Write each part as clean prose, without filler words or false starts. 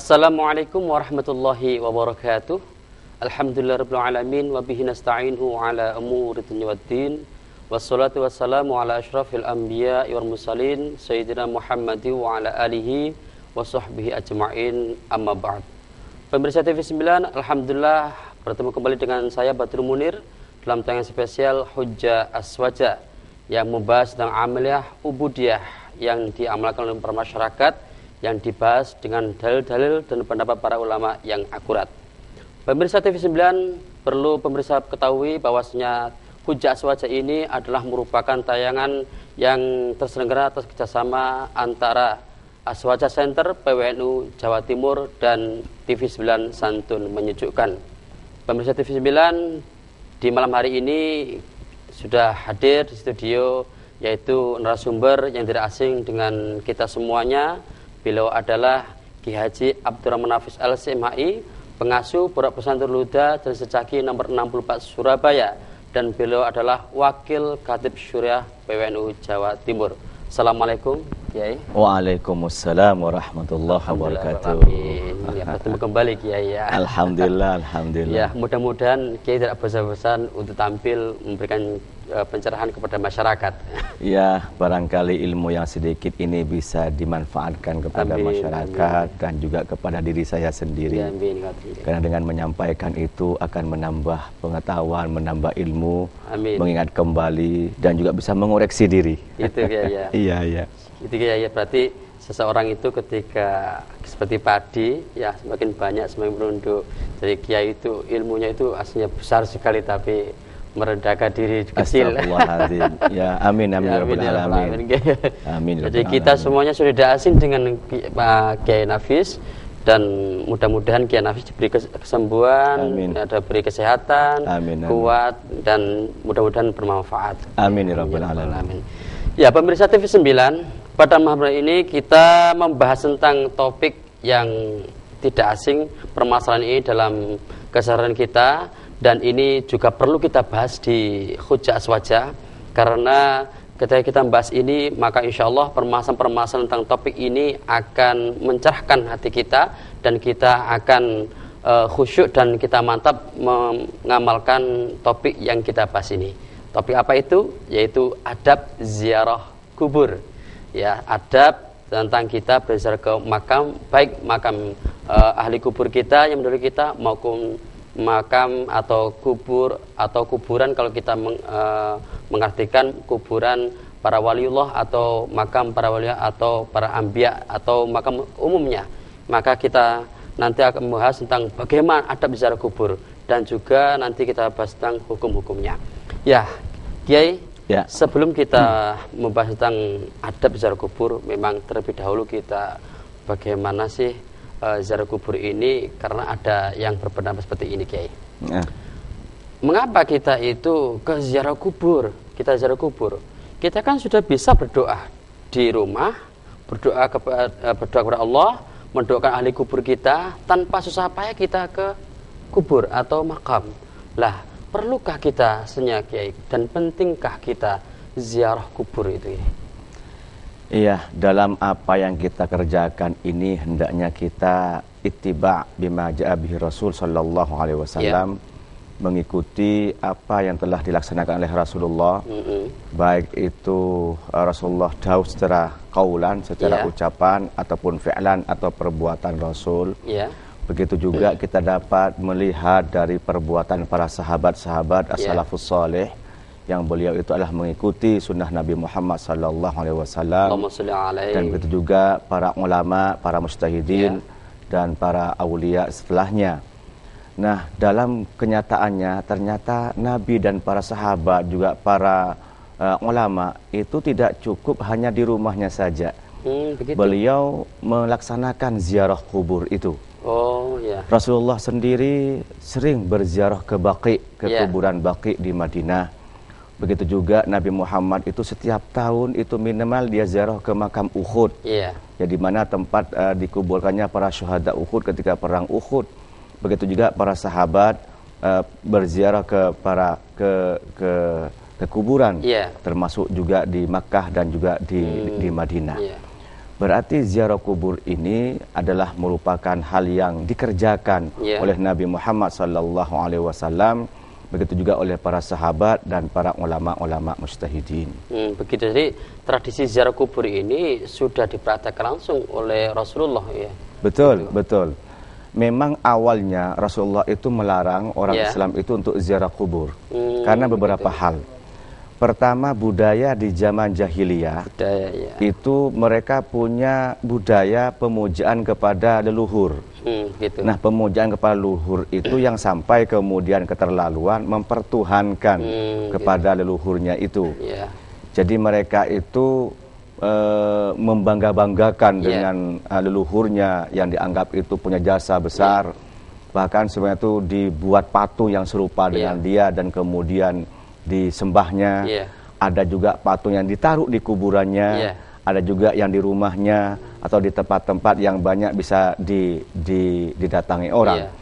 Assalamualaikum warahmatullahi wabarakatuh. Alhamdulillahirabbil alamin wa bihi nasta'inu ala umuri dunya waddin. Wassalatu wassalamu ala asyrafil anbiya'i wal mursalin sayyidina Muhammadin wa ala alihi wa sahbihi ajma'in, amma ba'd. Pemirsa TV 9, alhamdulillah bertemu kembali dengan saya Badrul Munir dalam tayangan spesial Hujjah Aswaja yang membahas tentang amaliyah ubudiyah yang diamalkan oleh para masyarakat, yang dibahas dengan dalil-dalil dan pendapat para ulama yang akurat. Pemirsa TV 9, perlu pemirsa ketahui bahwasanya Hujjah Aswaja ini adalah merupakan tayangan yang terselenggara atas kerjasama antara Aswaja Center, PWNU Jawa Timur, dan TV 9 Santun Menyejukkan. Pemirsa TV 9, di malam hari ini sudah hadir di studio, yaitu narasumber yang tidak asing dengan kita semuanya. Beliau adalah Ki Haji Abdurrahman Hafiz LC-MHI, pengasuh Pondok Pesantren Huda dan Secaki nomor 64 Surabaya, dan beliau adalah Wakil Khatib Syuriah PWNU Jawa Timur. Assalamualaikum, Kiai. Waalaikumsalam warahmatullahi wabarakatuh. Ya, bertemu kembali, Kiai, ya. Alhamdulillah, alhamdulillah. Ya, mudah-mudahan Kiai tidak bosan-bosan untuk tampil memberikan pencerahan kepada masyarakat. Ya, barangkali ilmu yang sedikit ini bisa dimanfaatkan kepada masyarakat dan juga kepada diri saya sendiri. Karena dengan menyampaikan itu akan menambah pengetahuan, menambah ilmu, mengingat kembali dan juga bisa mengoreksi diri. Itu ya. Iya, iya. Itu ya, berarti seseorang itu ketika seperti padi, ya semakin banyak semakin merunduk. Jadi kiai itu ilmunya itu aslinya besar sekali, tapi merendahkan diri kecil. Astagfirullahaladzim. Ya, amin, amin, ya, amin, amin. Amin. Jadi kita semuanya sudah tidak asing dengan Pak Kiai Nafis, dan mudah-mudahan Kiai Nafis diberi kesembuhan, ada beri kesehatan, kuat, dan mudah-mudahan bermanfaat. Amin ya rabbal alamin. Ya, pemirsa TV 9, pada malam ini kita membahas tentang topik yang tidak asing, permasalahan ini dalam keseharian kita. Dan ini juga perlu kita bahas di Hujjah Aswaja, karena ketika kita membahas ini, maka insya Allah permasalahan-permasalahan tentang topik ini akan mencerahkan hati kita, dan kita akan khusyuk dan kita mantap mengamalkan topik yang kita bahas ini. Topik apa itu? Yaitu adab ziarah kubur. Ya, adab tentang kita berziarah ke makam, baik makam ahli kubur kita yang mendahului kita, maupun makam atau kubur atau kuburan kalau kita mengartikan kuburan para waliullah atau makam para waliullah atau para anbiya atau makam umumnya. Maka kita nanti akan membahas tentang bagaimana adab ziarah kubur, dan juga nanti kita bahas tentang hukum-hukumnya. Ya, Kiai, ya. Sebelum kita membahas tentang adab ziarah kubur, memang terlebih dahulu kita bagaimana sih ziarah kubur ini, karena ada yang berpendapat seperti ini, Kiai. Ya. Mengapa kita itu ke ziarah kubur? Kita ziarah kubur. Kita kan sudah bisa berdoa di rumah, berdoa kepada Allah, mendoakan ahli kubur kita tanpa susah payah kita ke kubur atau makam. Lah, perlukah kita sebenarnya, Kiai, dan pentingkah kita ziarah kubur itu? Iya, dalam apa yang kita kerjakan ini hendaknya kita ittiba bima ja'a bihi Rasul sallallahu alaihi wasallam, mengikuti apa yang telah dilaksanakan oleh Rasulullah, baik itu Rasulullah dawuh secara qaulan, secara ucapan, ataupun fi'lan atau perbuatan Rasul. Begitu juga kita dapat melihat dari perbuatan para sahabat-sahabat as-salafus salih, yang beliau itu adalah mengikuti sunnah Nabi Muhammad sallallahu alaihi wasallam, dan begitu juga para ulama, para mujtahidin, dan para aulia setelahnya. Nah, dalam kenyataannya ternyata Nabi dan para sahabat juga para ulama itu tidak cukup hanya di rumahnya saja. Beliau melaksanakan ziarah kubur itu. Rasulullah sendiri sering berziarah ke Baqi, ke kuburan Baqi di Madinah. Begitu juga Nabi Muhammad itu setiap tahun itu minimal dia ziarah ke makam Uhud, ya, di mana tempat dikuburkannya para syuhada Uhud ketika perang Uhud. Begitu juga para sahabat berziarah ke kuburan, termasuk juga di Makkah dan juga di Madinah. Berarti ziarah kubur ini adalah merupakan hal yang dikerjakan oleh Nabi Muhammad SAW, begitu juga oleh para sahabat dan para ulama-ulama mujtahidin. Begitu, jadi tradisi ziarah kubur ini sudah dipraktekkan langsung oleh Rasulullah ya. Betul, betul. Memang awalnya Rasulullah itu melarang orang Islam itu untuk ziarah kubur karena beberapa hal. Pertama, budaya di zaman jahiliyah itu mereka punya budaya pemujaan kepada leluhur. Gitu. Nah, pemujaan kepada leluhur itu yang sampai kemudian keterlaluan mempertuhankan kepada leluhurnya itu. Jadi mereka itu membangga-banggakan dengan leluhurnya yang dianggap itu punya jasa besar. Bahkan sebenarnya itu dibuat patung yang serupa dengan dia dan kemudian disembahnya. Ada juga patung yang ditaruh di kuburannya, ada juga yang di rumahnya atau di tempat-tempat yang banyak bisa didatangi orang.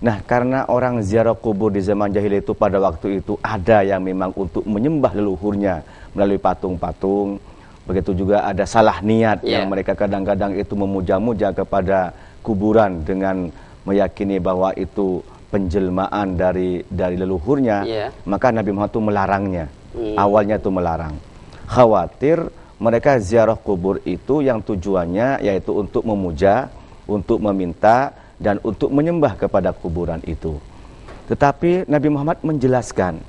Nah, karena orang ziarah kubur di zaman jahiliyah itu pada waktu itu ada yang memang untuk menyembah leluhurnya melalui patung-patung. Begitu juga ada salah niat yang mereka kadang-kadang itu memuja-muja kepada kuburan dengan meyakini bahwa itu penjelmaan dari leluhurnya, maka Nabi Muhammad itu melarangnya. Awalnya itu melarang. Khawatir mereka ziarah kubur itu yang tujuannya yaitu untuk memuja, untuk meminta dan untuk menyembah kepada kuburan itu. Tetapi Nabi Muhammad menjelaskan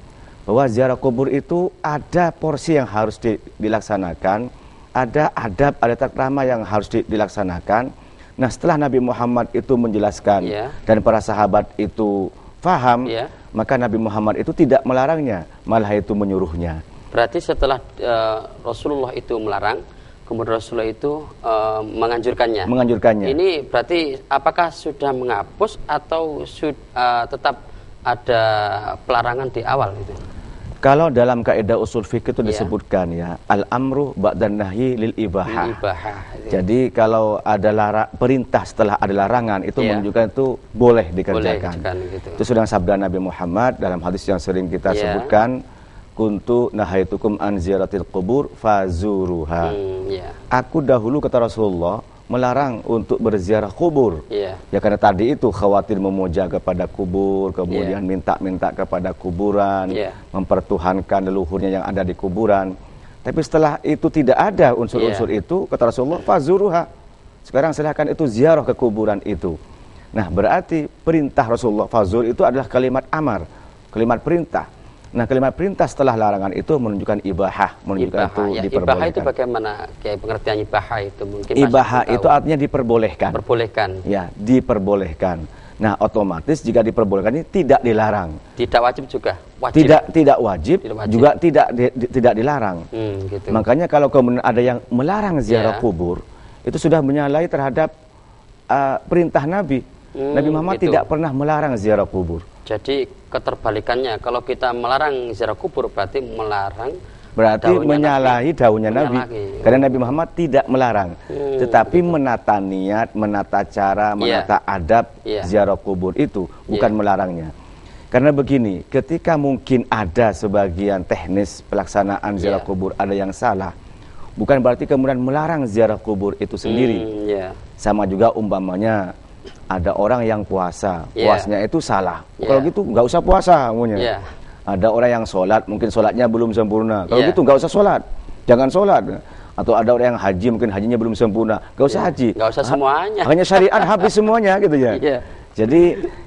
bahwa ziarah kubur itu ada porsi yang harus dilaksanakan, ada adab, ada tata krama yang harus dilaksanakan. Nah, setelah Nabi Muhammad itu menjelaskan dan para sahabat itu faham, maka Nabi Muhammad itu tidak melarangnya, malah itu menyuruhnya. Berarti setelah Rasulullah itu melarang, kemudian Rasulullah itu menganjurkannya. Ini berarti apakah sudah menghapus atau tetap ada pelarangan di awal itu? Kalau dalam kaidah usul fikih itu disebutkan al-amru ba'dan nahyi lil ibahah. Jadi kalau ada perintah setelah ada larangan itu menunjukkan itu boleh dikerjakan. Itu sudah sabda Nabi Muhammad dalam hadis yang sering kita sebutkan, kuntu nahaitukum an ziyaratil qubur fazuruha. Aku dahulu kata Rasulullah melarang untuk berziarah kubur. Ya karena tadi itu khawatir memuja kepada kubur, kemudian minta-minta kepada kuburan, mempertuhankan leluhurnya yang ada di kuburan. Tapi setelah itu tidak ada unsur-unsur itu, kata Rasulullah, fazuruha. Sekarang silahkan itu ziarah ke kuburan itu. Nah, berarti perintah Rasulullah fazur itu adalah kalimat amar, kalimat perintah. Nah, kalimat perintah setelah larangan itu menunjukkan ibahah, menunjukkan itu diperbolehkan. Ibahah itu bagaimana? Kayak pengertian ibahah itu mungkin ibahah itu artinya diperbolehkan. Ya, diperbolehkan. Nah, otomatis jika diperbolehkan ini tidak dilarang. Tidak wajib juga. Wajib. Tidak wajib, juga tidak dilarang. Gitu. Makanya kalau kemudian ada yang melarang ziarah kubur, itu sudah menyalahi terhadap perintah Nabi. Nabi Muhammad tidak pernah melarang ziarah kubur. Jadi keterbalikannya, kalau kita melarang ziarah kubur berarti menyalahi daunnya Nabi. Karena Nabi Muhammad tidak melarang, tetapi menata niat, menata cara, menata adab ziarah kubur itu, bukan melarangnya. Karena begini, ketika mungkin ada sebagian teknis pelaksanaan ziarah kubur ada yang salah, bukan berarti kemudian melarang ziarah kubur itu sendiri. Sama juga umpamanya ada orang yang puasanya itu salah. Kalau gitu nggak usah puasa. Ada orang yang sholat, mungkin sholatnya belum sempurna. Kalau gitu nggak usah sholat, jangan sholat. Atau ada orang yang haji, mungkin hajinya belum sempurna, nggak usah haji. Nggak usah semuanya. Hanya syariat habis semuanya gitu ya. Jadi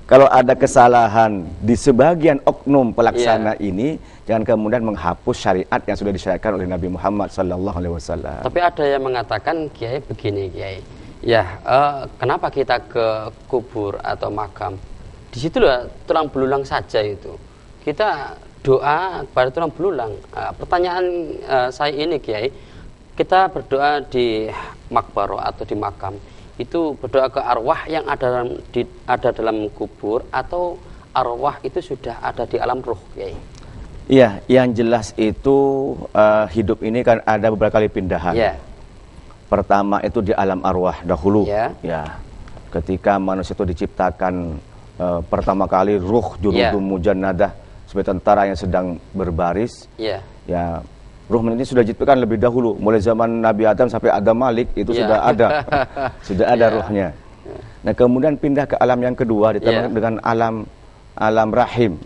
kalau ada kesalahan di sebagian oknum pelaksana ini, jangan kemudian menghapus syariat yang sudah disyariatkan oleh Nabi Muhammad SAW. Tapi ada yang mengatakan, Kiai begini, Kiai. Kenapa kita ke kubur atau makam? Di situ lah tulang belulang saja itu. Kita doa kepada tulang belulang. Pertanyaan saya ini, Kiai, kita berdoa di makbaro atau di makam, itu berdoa ke arwah yang ada dalam kubur atau arwah itu sudah ada di alam ruh, Kiai? Iya, yang jelas itu hidup ini kan ada beberapa kali pindahan. Pertama itu di alam arwah dahulu, ketika manusia itu diciptakan pertama kali ruh jurudum mujannadah sebagai tentara yang sedang berbaris, Ruh ini sudah diciptakan lebih dahulu, mulai zaman Nabi Adam sampai Adam Malik itu sudah ada, sudah ada ruhnya. Nah kemudian pindah ke alam yang kedua ditambah dengan alam rahim.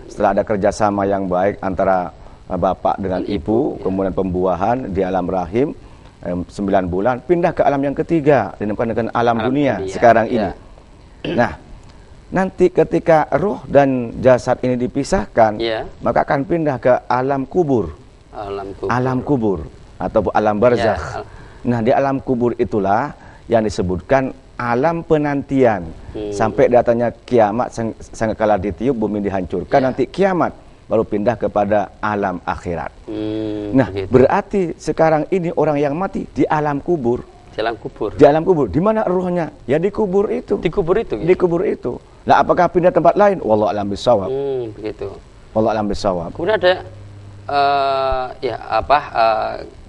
Setelah ada kerjasama yang baik antara bapak dengan ibu, kemudian pembuahan di alam rahim 9 bulan, pindah ke alam yang ketiga dinamakan dengan alam dunia sekarang ini. Nah nanti ketika ruh dan jasad ini dipisahkan, maka akan pindah ke alam kubur. Alam kubur atau alam barzakh. Nah, di alam kubur itulah yang disebutkan alam penantian sampai datangnya kiamat sangkala ditiup bumi dihancurkan, nanti kiamat baru pindah kepada alam akhirat. Nah, berarti sekarang ini orang yang mati di alam kubur. Di alam kubur. Di alam kubur. Di mana ruhnya? Ya di kubur itu. Di kubur itu. Gitu? Di kubur itu. Nah, apakah pindah tempat lain? Wallahu a'lam bishawab. Begitu. Wallahu a'lam bishawab. Kemudian ada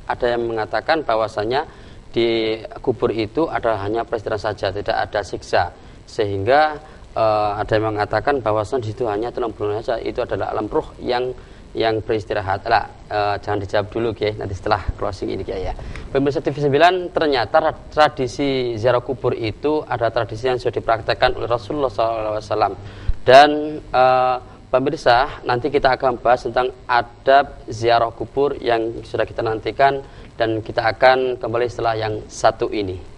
ada yang mengatakan bahwasanya di kubur itu adalah hanya peristirahatan saja, tidak ada siksa, sehingga ada yang mengatakan bahwasanya di situ hanya tulang belulang saja, itu adalah alam ruh yang beristirahat. Lah, jangan dijawab dulu Kiai, nanti setelah closing ini Kiai ya. Pemirsa TV 9, ternyata tradisi ziarah kubur itu ada tradisi yang sudah dipraktekkan oleh Rasulullah SAW. Dan pemirsa, nanti kita akan bahas tentang adab ziarah kubur yang sudah kita nantikan, dan kita akan kembali setelah yang satu ini.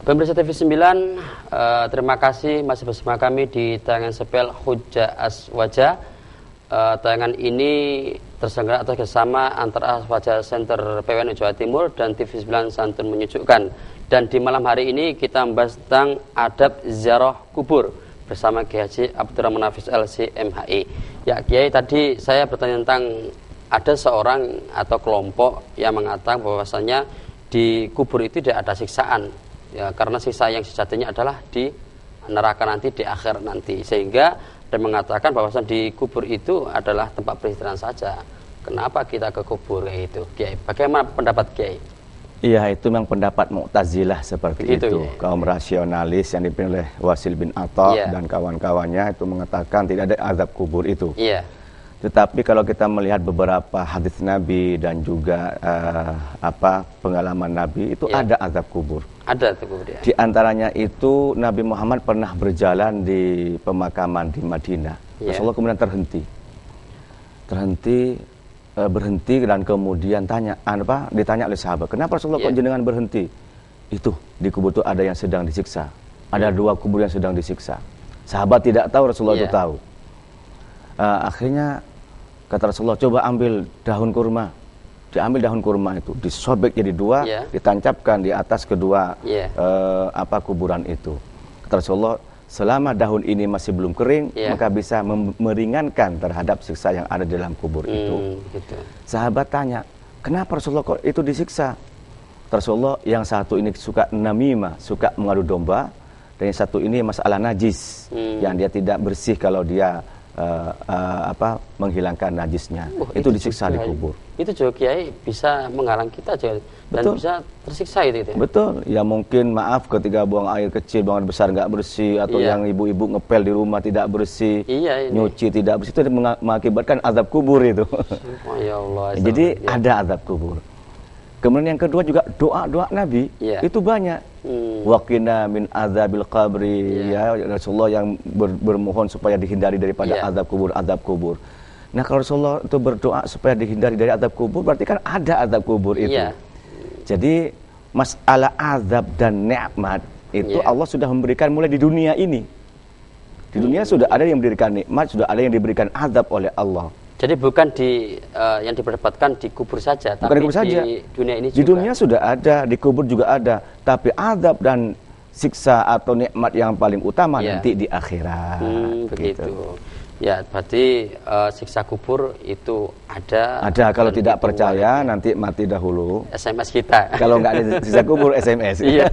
Pemirsa TV 9, terima kasih masih bersama kami di tayangan spesial Hujjah Aswaja. Tayangan ini terselenggara atas kerjasama antara Aswaja Center PWNU Jawa Timur dan TV 9 Santun Menyejukkan. Dan di malam hari ini kita membahas tentang adab ziarah kubur bersama Kiai Haji Abdurrahman Hafiz LC MHI. Ya Kiai, tadi saya bertanya tentang ada seorang atau kelompok yang mengatakan bahwasanya di kubur itu tidak ada siksaan. Ya, karena siksa yang sejatinya adalah di neraka nanti, di akhir nanti, sehingga dia mengatakan bahwasan di kubur itu adalah tempat peristirahatan saja. Kenapa kita ke kubur kayak itu, Kiai? Bagaimana pendapat Kiai? Iya, itu memang pendapat Mu'tazilah seperti itu. Ya. Kaum rasionalis yang dipimpin oleh Wasil bin Atha dan kawan-kawannya itu mengatakan tidak ada azab kubur itu. Iya. Tetapi kalau kita melihat beberapa hadis Nabi dan juga pengalaman Nabi itu ada azab kubur. Ada tuh kubur ya. Di antaranya itu Nabi Muhammad pernah berjalan di pemakaman di Madinah. Rasulullah kemudian berhenti dan kemudian ditanya oleh sahabat, kenapa Rasulullah kok jenengan berhenti? Itu di kubur itu ada yang sedang disiksa. Ada 2 kubur yang sedang disiksa. Sahabat tidak tahu, Rasulullah itu tahu. Akhirnya kata Rasulullah, coba ambil daun kurma. Diambil daun kurma itu, disobek jadi 2, ditancapkan di atas kedua kuburan itu. Kata Rasulullah, selama daun ini masih belum kering, maka bisa meringankan terhadap siksa yang ada di dalam kubur itu. Gitu. Sahabat tanya, kenapa Rasulullah kok itu disiksa? Rasulullah, yang satu ini suka namimah, suka mengadu domba, dan yang satu ini masalah najis, yang dia tidak bersih kalau dia menghilangkan najisnya. Itu disiksa di kubur. Itu juga Kiai bisa menghalang kita juga, dan bisa tersiksa itu ya. Betul. Ya mungkin maaf ketika buang air kecil, buang air besar nggak bersih, atau yang ibu-ibu ngepel di rumah tidak bersih, nyuci tidak bersih, itu mengakibatkan azab kubur itu. Ya Allah. Jadi ada azab kubur. Kemudian yang kedua juga doa-doa Nabi itu banyak. Waqina min azabil qabri, ya Rasulullah yang bermohon supaya dihindari daripada azab kubur. Nah, kalau Rasulullah itu berdoa supaya dihindari dari azab kubur, berarti kan ada azab kubur itu. Jadi masalah azab dan nikmat itu Allah sudah memberikan mulai di dunia ini. Di dunia sudah ada yang diberikan nikmat, sudah ada yang diberikan azab oleh Allah. Jadi bukan yang diperdebatkan di kubur saja, tapi di dunia ini juga. Di dunia sudah ada, di kubur juga ada, tapi azab dan siksa atau nikmat yang paling utama nanti di akhirat. Begitu. Ya, berarti siksa kubur itu ada. Ada, kalau tidak percaya nanti mati dahulu. SMS kita. Kalau nggak ada siksa kubur, SMS. Iya.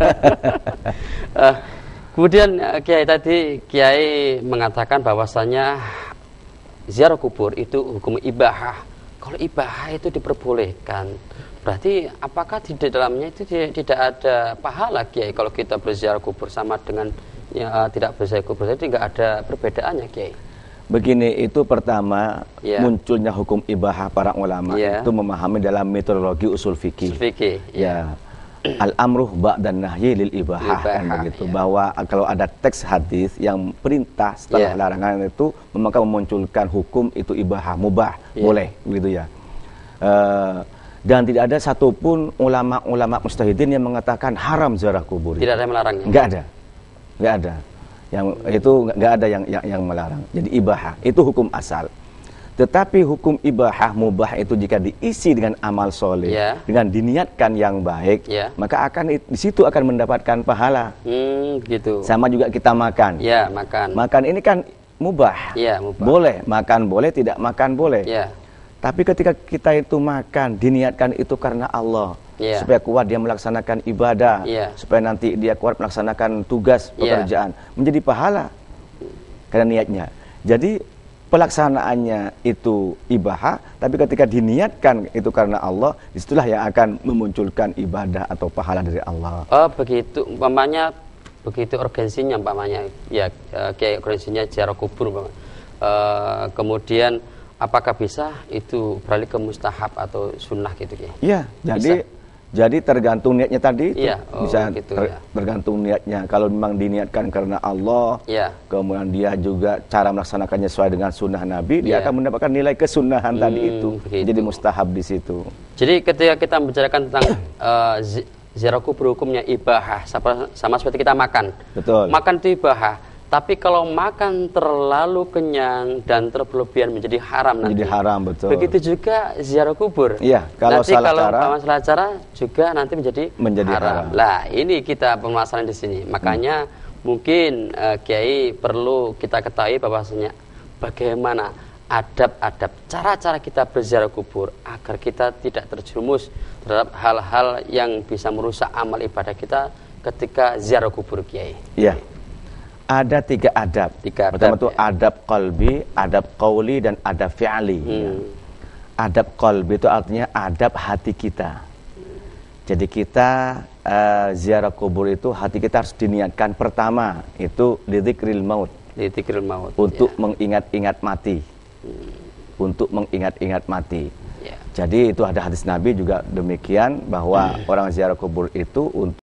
Kemudian Kiai tadi mengatakan bahwasanya ziarah kubur itu hukum ibahah. Kalau ibahah itu diperbolehkan, berarti apakah di dalamnya itu tidak ada pahala, Kiai? Kalau kita berziarah kubur sama dengan tidak berziarah kubur, jadi nggak ada perbedaannya, Kiai? Begini, itu pertama munculnya hukum ibahah para ulama itu memahami dalam metodologi usul fikih. Al-amruh ba'dan nahyi lil ibahah, kan begitu. Bahwa kalau ada teks hadis yang perintah setelah larangan itu maka memunculkan hukum itu ibahah, mubah, boleh, begitu ya. Dan tidak ada satupun ulama-ulama mujtahidin yang mengatakan haram ziarah kubur. Tidak ada yang melarangnya. Nggak ada. Yang itu nggak ada yang melarang. Jadi ibahah itu hukum asal. Tetapi hukum ibahah mubah itu jika diisi dengan amal soleh, dengan diniatkan yang baik, maka di situ akan mendapatkan pahala. Gitu. Sama juga kita makan. Makan. Makan ini kan mubah. Mubah. Boleh makan, boleh tidak makan, boleh. Tapi ketika kita itu makan, diniatkan itu karena Allah. Supaya kuat dia melaksanakan ibadah, supaya nanti dia kuat melaksanakan tugas pekerjaan, menjadi pahala karena niatnya. Jadi pelaksanaannya itu ibahah, tapi ketika diniatkan itu karena Allah, disitulah yang akan memunculkan ibadah atau pahala dari Allah. Oh begitu, umpamanya begitu urgensinya, umpamanya kayak urgensinya ziarah kubur, kemudian apakah bisa itu beralih ke mustahab atau sunnah gitu ya? Iya, jadi tergantung niatnya tadi, bisa gitu, tergantung niatnya. Kalau memang diniatkan karena Allah, kemudian dia juga cara melaksanakannya sesuai dengan sunnah Nabi, dia akan mendapatkan nilai kesunahan tadi itu. Begitu. Jadi mustahab di situ. Jadi ketika kita membicarakan tentang ziarah kubur hukumnya ibahah, sama seperti kita makan. Betul. Makan itu ibahah. Tapi kalau makan terlalu kenyang dan terberlebihan menjadi haram nanti. Jadi haram, betul. Begitu juga ziarah kubur. Iya, kalau nanti salah cara juga nanti menjadi haram. Lah, ini kita permasalahan di sini. Makanya mungkin Kiai perlu kita ketahui bahwasanya bagaimana adab-adab cara-cara kita berziarah kubur agar kita tidak terjerumus terhadap hal-hal yang bisa merusak amal ibadah kita ketika ziarah kubur, Kiai. Iya. Ada 3 adab. Pertama itu adab qalbi, adab qauli, dan adab fi'ali. Adab qalbi itu artinya adab hati kita. Jadi kita ziarah kubur itu hati kita harus diniatkan pertama itu lidzikril maut. Untuk mengingat-ingat mati. Untuk mengingat-ingat mati. Jadi itu ada hadis Nabi juga demikian bahwa orang ziarah kubur itu untuk